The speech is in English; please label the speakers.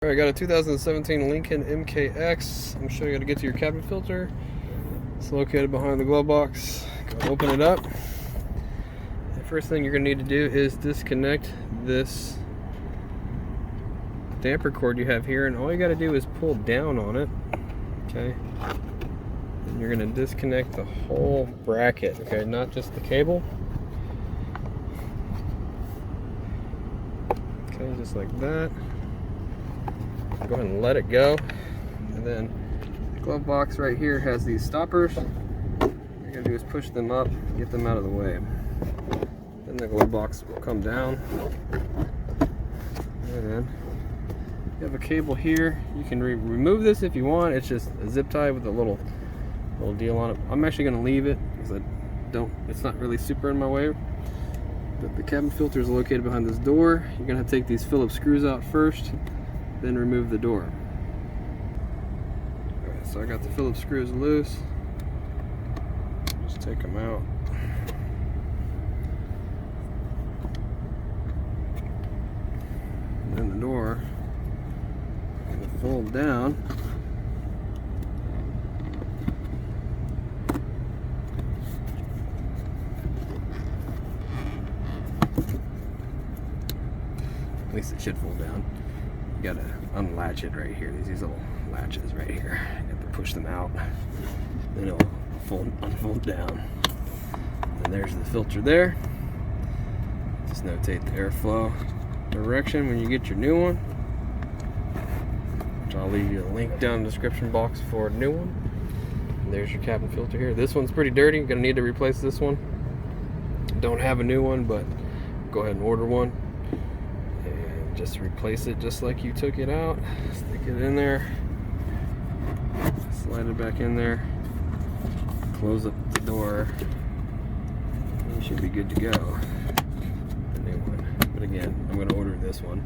Speaker 1: Alright, I got a 2017 Lincoln MKX. I'm showing you how to get to your cabin filter. It's located behind the glove box. Go open it up. The first thing you're going to need to do is disconnect this damper cord you have here, and all you got to do is pull down on it. Okay, and you're going to disconnect the whole bracket, okay, not just the cable. Okay, just like that. Go ahead and let it go, and then the glove box right here has these stoppers. All you're gonna do is push them up, get them out of the way. Then the glove box will come down, and then you have a cable here. You can remove this if you want. It's just a zip tie with a little deal on it. I'm actually gonna leave it because it's not really super in my way. But the cabin filter is located behind this door. You're gonna have to take these Phillips screws out first, then remove the door. Alright, so I got the Phillips screws loose. Just take them out. And then the door will fold down. At least it should fold down. You gotta unlatch it right here. These little latches right here. You have to push them out. Then it'll unfold down. And there's the filter there. Just notate the airflow direction when you get your new one, which I'll leave you a link down in the description box for a new one. And there's your cabin filter here. This one's pretty dirty. You're gonna need to replace this one. Don't have a new one, but go ahead and order one. Just replace it just like you took it out. Stick it in there, slide it back in there, close up the door, and you should be good to go. The new one. But again, I'm going to order this one.